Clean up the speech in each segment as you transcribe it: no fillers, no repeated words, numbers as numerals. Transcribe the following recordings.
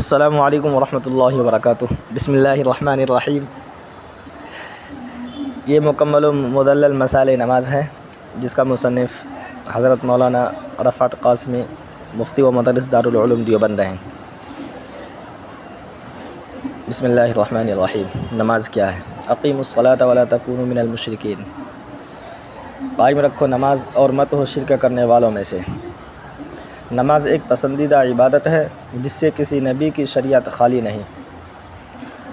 السلام علیکم ورحمۃ اللہ وبرکاتہ۔ بسم اللہ الرحمن الرحیم۔ یہ مکمل و مدلل مسائل نماز ہے جس کا مصنف حضرت مولانا رفعت قاسمی مفتی و مدرس دارالعلوم دیوبند ہیں۔ بسم اللہ الرحمن الرحیم۔ نماز کیا ہے؟ اقیموا الصلاۃ ولا تکونوا من المشرکین، قائم رکھو نماز اور مت ہو شرک کرنے والوں میں سے۔ نماز ایک پسندیدہ عبادت ہے جس سے کسی نبی کی شریعت خالی نہیں۔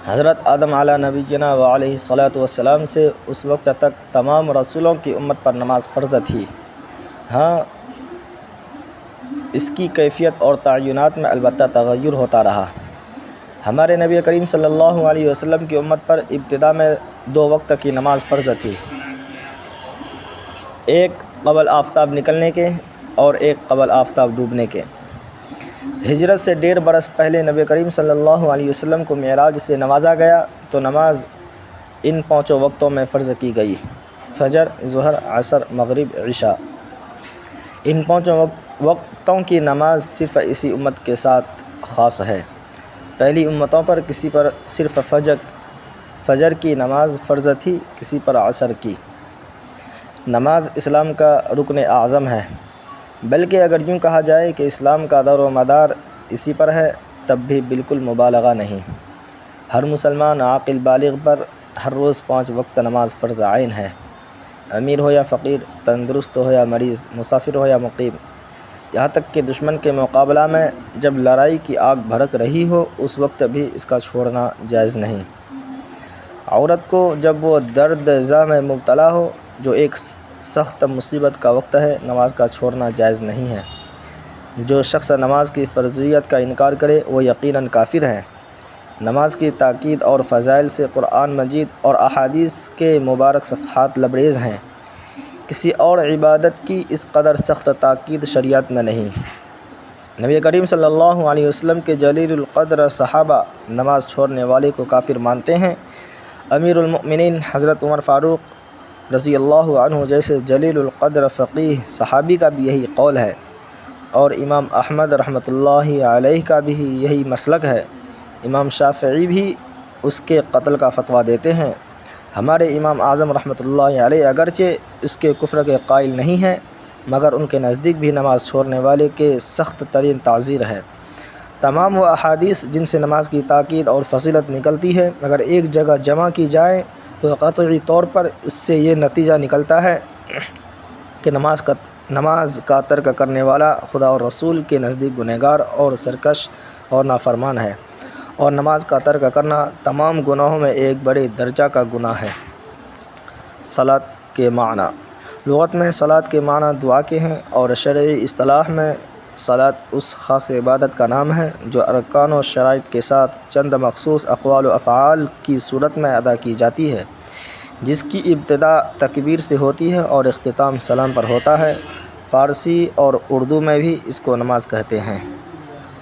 حضرت آدم علیہ نبینا و علیہ الصلاۃ والسلام سے اس وقت تک تمام رسولوں کی امت پر نماز فرض تھی۔ ہاں، اس کی کیفیت اور تعینات میں البتہ تغیر ہوتا رہا۔ ہمارے نبی کریم صلی اللہ علیہ وسلم کی امت پر ابتدا میں 2 وقت کی نماز فرض تھی، ایک قبل آفتاب نکلنے کے اور ایک قبل آفتاب ڈوبنے کے۔ ہجرت سے 1.5 برس پہلے نبی کریم صلی اللہ علیہ وسلم کو معراج سے نوازا گیا تو نماز ان 5 وقتوں میں فرض کی گئی: فجر، ظہر، عصر، مغرب، عشاء۔ ان 5 وقتوں کی نماز صرف اسی امت کے ساتھ خاص ہے۔ پہلی امتوں پر کسی پر صرف فجر کی نماز فرض تھی، کسی پر عصر کی۔ نماز اسلام کا رکن اعظم ہے، بلکہ اگر یوں کہا جائے کہ اسلام کا دار و مدار اسی پر ہے تب بھی بالکل مبالغہ نہیں۔ ہر مسلمان عاقل بالغ پر ہر روز 5 وقت نماز فرض عین ہے، امیر ہو یا فقیر، تندرست ہو یا مریض، مسافر ہو یا مقیم، یہاں تک کہ دشمن کے مقابلہ میں جب لڑائی کی آگ بھڑک رہی ہو اس وقت بھی اس کا چھوڑنا جائز نہیں۔ عورت کو جب وہ درد زا میں مبتلا ہو، جو ایک سخت مصیبت کا وقت ہے، نماز کا چھوڑنا جائز نہیں ہے۔ جو شخص نماز کی فرضیت کا انکار کرے وہ یقیناً کافر ہے۔ نماز کی تاکید اور فضائل سے قرآن مجید اور احادیث کے مبارک صفحات لبریز ہیں۔ کسی اور عبادت کی اس قدر سخت تاکید شریعت میں نہیں۔ نبی کریم صلی اللہ علیہ وسلم کے جلیل القدر صحابہ نماز چھوڑنے والے کو کافر مانتے ہیں۔ امیر المؤمنین حضرت عمر فاروق رضی اللہ عنہ جیسے جلیل القدر فقیہ صحابی کا بھی یہی قول ہے، اور امام احمد رحمۃ اللہ علیہ کا بھی یہی مسلک ہے۔ امام شافعی بھی اس کے قتل کا فتویٰ دیتے ہیں۔ ہمارے امام اعظم رحمۃ اللہ علیہ اگرچہ اس کے کفر کے قائل نہیں ہیں، مگر ان کے نزدیک بھی نماز چھوڑنے والے کے سخت ترین تعزیر ہے۔ تمام وہ احادیث جن سے نماز کی تاکید اور فضیلت نکلتی ہے اگر ایک جگہ جمع کی جائیں تو قطعی طور پر اس سے یہ نتیجہ نکلتا ہے کہ نماز کا ترک کرنے والا خدا اور رسول کے نزدیک گنہگار اور سرکش اور نافرمان ہے، اور نماز کا ترک کرنا تمام گناہوں میں ایک بڑے درجہ کا گناہ ہے۔ صلاۃ کے معنی۔ لغت میں صلاۃ کے معنی دعا کے ہیں، اور شرعی اصطلاح میں صلاۃ اس خاص عبادت کا نام ہے جو ارکان و شرائط کے ساتھ چند مخصوص اقوال و افعال کی صورت میں ادا کی جاتی ہے، جس کی ابتدا تکبیر سے ہوتی ہے اور اختتام سلام پر ہوتا ہے۔ فارسی اور اردو میں بھی اس کو نماز کہتے ہیں۔